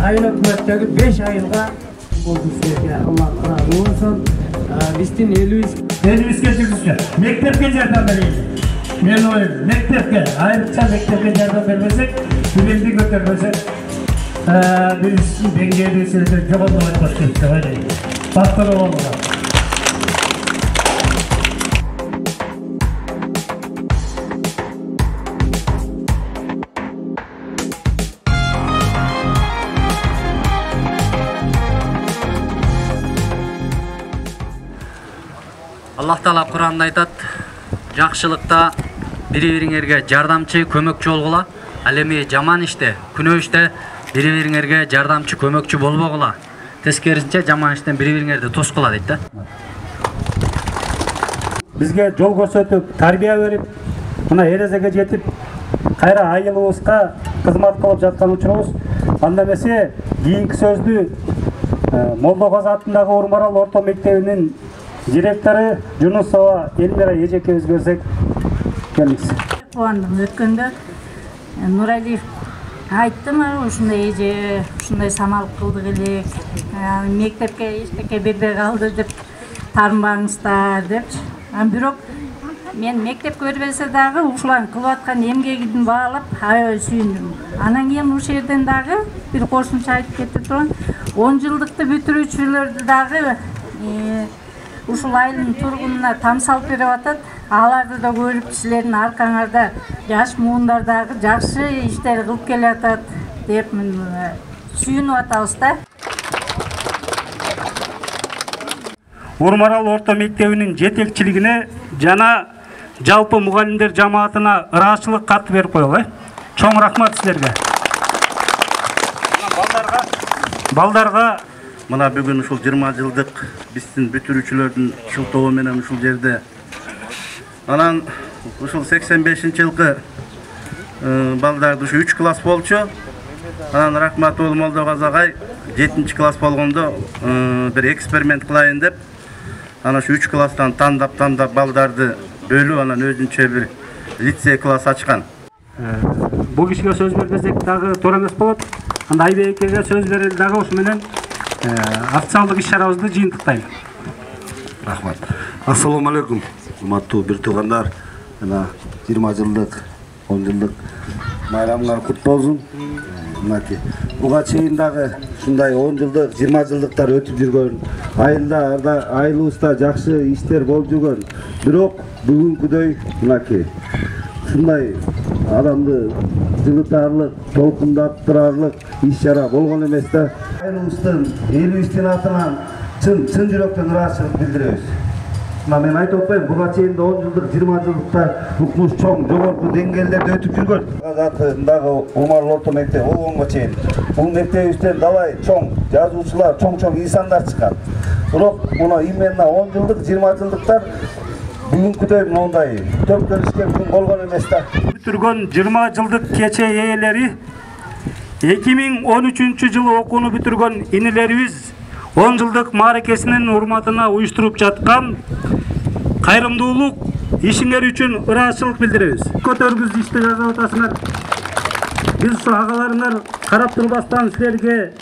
айыл өкмөттөгү 5 айылга болду силерге. Алла разы болсун. Биздин элибизге жүргүзгөн мектепке жардам берейли. Мен оюм мектепке, айрыкча мектепке жардам бермесек, билимди көтөрмөсөк, биздин деңгээлибизди жоготуп атпайбыз деп ойлойм. Бактылуу болуңар. Allah Taala Kur'anda aytat, жакшылыкта бири-бириңерге жардамчы, көмөкчү болгула. Ал эми жаман иште, күнөө иште бири-бириңерге жардамчы, көмөкчү болбогула. Тескерисинче жаман иштен бири-бириңерди тоскула дейт да. Бизге жол көрсөтүп, тарбия берип, мына эрезеге жетип, кайра айылыбызга кызмат кылып жаткан учурубуз. Анда эмесе кийинки сөздү Молдокоз атындагы Урмарал орто мектебинин директору Жунусова Элмира эжекебизге берсек, келиңиз. Кубандым өткөндө Нуралиев айтты мага ушундай эже, ушундай самал кылдык элек, мектепке эчтеке бербей калды деп таарынбаңыздар депчи. Бирок мен мектепке бербесе дагы ушулардын кылып аткан эмгегин баалап аябай сүйүндүм. Анан кийин ушул жерден дагы бир кошумча айтып кетти турган 10 жылдыкты бүтүрүүчүлөрдү дагы ушул айылдын тургунуна там салып берип атат. Аларды да көрүп, силердин аркаңарда жаш муундар дагы жакшы иштер кылып келатат деп мен сүйүнүп атабыз да. Урмарал орто мектебинин жетекчилигине жана жалпы мугалимдер жамаатына ыраазычылык кат берип коелу. Чоң рахмат силерге. Балдарга мына бүгүн ушул 20 жылдык биздин бүтүрүүчүлөрдүн шылтоо менен ушул жерде. Анан ушул 85-жылкы балдарды ушу 3 класс болчу. Анан Рахматулло Молдокоз агай 7-класс болгондо бир эксперимент кылайын деп, анан ушу 3 класстан тандап балдарды бөлүп, анан өзүнчө бир лицей класс ачкан. Бул кишиге сөз бербесек дагы туура эмес болот. Анда Айбекеге сөз берели дагы ушу менен официалдык иш-чарабызды жыйынтыктайлы. Рахмат. Ассаламу алейкум. Урматтуу бир туугандар, жана 20 жылдык, 10 жылдык майрамыңар куттуу болсун. Мынакей буга чейин дагы ушундай 10 жылдык, 20 жылдыктар өтүп жүргөн, айылыбызда жакшы иштер болуп жүргөн. Бирок бүгүнкүдөй мынакей ушундай адамды жылытарлык, толкундаттырарлык иш-чара болгон эмес да. Айылыбыздын, элибиздин атынан чын жүрөктөн ыраазычылык билдиребиз. Мен айтып атпайм, буга чейин 10 жылдык, 20 жылдыкта укмуш чоң, жогорку деңгээлдерде өтүп жүргөн. Атындагы Урмарал орто мектеби болгонго чейин бул мектебибизден далай чоң жазуучулар, чоң инсандар чыккан. Бирок мына именно 10 жылдык, 20 жылдыктар бүгүнкүдөй мондай төпкөлүшкөн күн болгон эмес да. Бүтүргөн 20 жылдык кече ээлери 2013 жылы окууну бүтүргөн инилерибиз 10 жылдык мааракесинин урматына уюштуруп жаткан кайрымдуулук ишиңер үчүн ыраазычылык билдиребиз. Көтөргүз ишти жасап атасыңар. Биз ушу агаларыңар карап турбастан силерге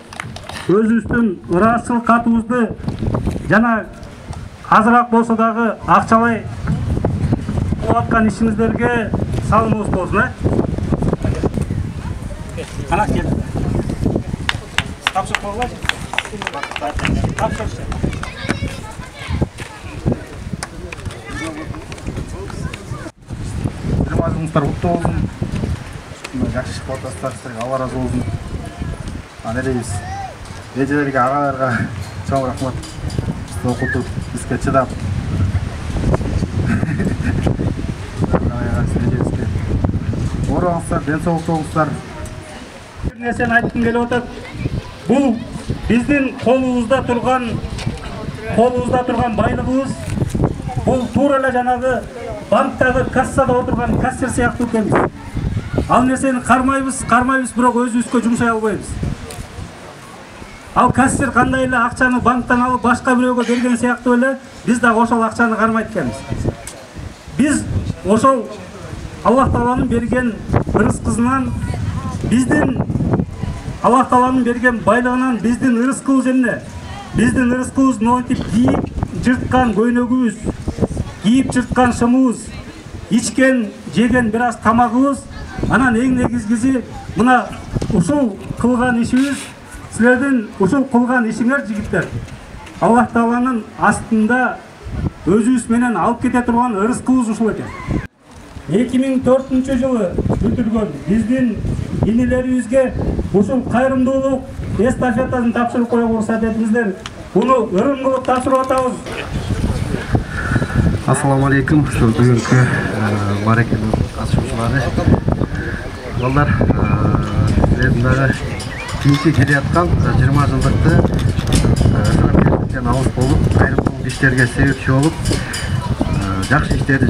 өзүбүздүн ыраазычылык катыбызды жана азыраак болсо дагы акчалай кылып аткан ишиңиздерге салымыбыз болсун. Кана кел. Тапшырып койгула. Тапшыршы. Жумаңыздар куттуу болсун. Жакшы иш кылып атасыздар, силерге Алла разы болсун. Аны дейбиз. Эжелерге, агаларга чоң рахмат. Бизди окутуп, бизге чыдап. Ораңыздар, ден соолуктуу болуңуздар. Бир нерсени айткым келип атат. Бул биздин колубузда турган байлыгыбыз. Бул туура эле жанагы банктагы кассада отурган кассир сыяктуу экенбиз. Ал нерсени кармайбыз, бирок өзүбүзгө жумшай албайбыз. Ал кассир кандай эле акчаны банктан алып башка бирөөгө берген сыяктуу эле биз дагы ошол акчаны кармайт экенбиз. Биз ошол Аллах Тааланын берген ырыскысынан биздин Аллах Тааланын берген байлығынан биздин ырыскыбыз эмне? Биздин ырыскыбыз монтип кийип жырткан көйнөгүбүз, кийип жырткан шымыбыз, ичкен, жеген бир аз тамагыбыз, анан эң негизгиси мына ушул кылган ишибиз, силердин ушул кылган ишиңер жигиттер. Аллах Тааланын астында өзүбүз менен алып кете турган ырыскыбыз ушул экен. 2004-жылы бүтүлгөн биздин инилерибизге ушул кайрымдуулук эстафетасын тапшырып коюуга уруксат этиңиздер. Буну ырым кылып тапшырып атабыз. Ассаламу алейкум. Бүгүнкү маракенин катышуучулары. Балдар, силердин дагы кийинки келе аткан 20 жылдыкты алыс болуп, кайрымдуулук иштерге себепчи болуп, жакшы иштерди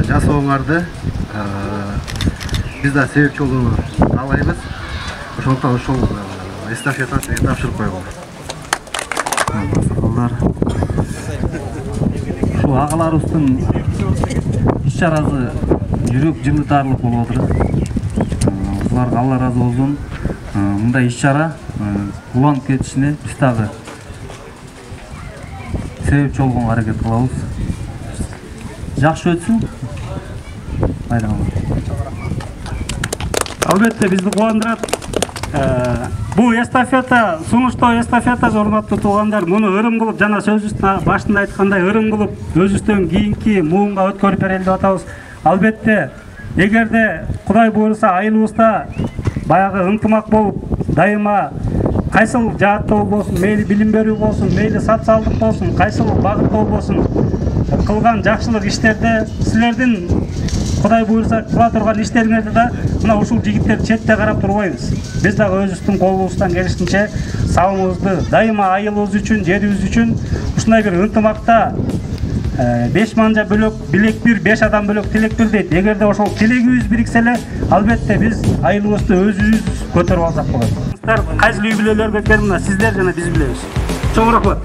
жасооңарды биз да себепчи болууну каалайбыз. Ошондуктан ушул эстафетаны силерге тапшырып койгон. Балдар, ушул агаларыбыздын иш-чарасы жүрөк жымытарлык болуп отурат. Буларга Алла ыраазы болсун. Мындай иш-чара уланып кетишине биз дагы себепчи болгонго аракет кылабыз. Жакшы өтсүн. Байрамы. Албетте бизди кубандырат. Бул эстафета, сунуштоо эстафетасы, урматтуу туугандар, муну ырым кылып, жана сөзүбүздүн башында айткандай ырым кылып, өзүбүздөн кийинки муунга өткөрүп берели деп атабыз. Албетте, эгерде Кудай буйруса айылыбызда баягы ынтымак болуп, дайыма кайсыл жааттуу болсун, мейли билим берүү болсун, мейли социалдык болсун, кайсыл багытта болсун, кылган жакшылык иштерде силердин Кудай буйруса кыла турган иштериңерди да мына ушул жигиттер четте карап турбайбыз. Биз дагы өзүбүздүн колубуздан келишинче сабыбызды дайыма айылыбыз үчүн, жерибиз үчүн ушундай бир ынтымакта 5 манжа бөлөк билек бир, 5 адам бөлөк тилек бир дейт. Эгерде ошол тилегибиз бириксе эле, албетте биз айылыбызды өзүбүз көтөрүп алсак болот. Кайсыл үй бүлөлөргө экенин сиздер жана биз билебиз. Чоң рахмат.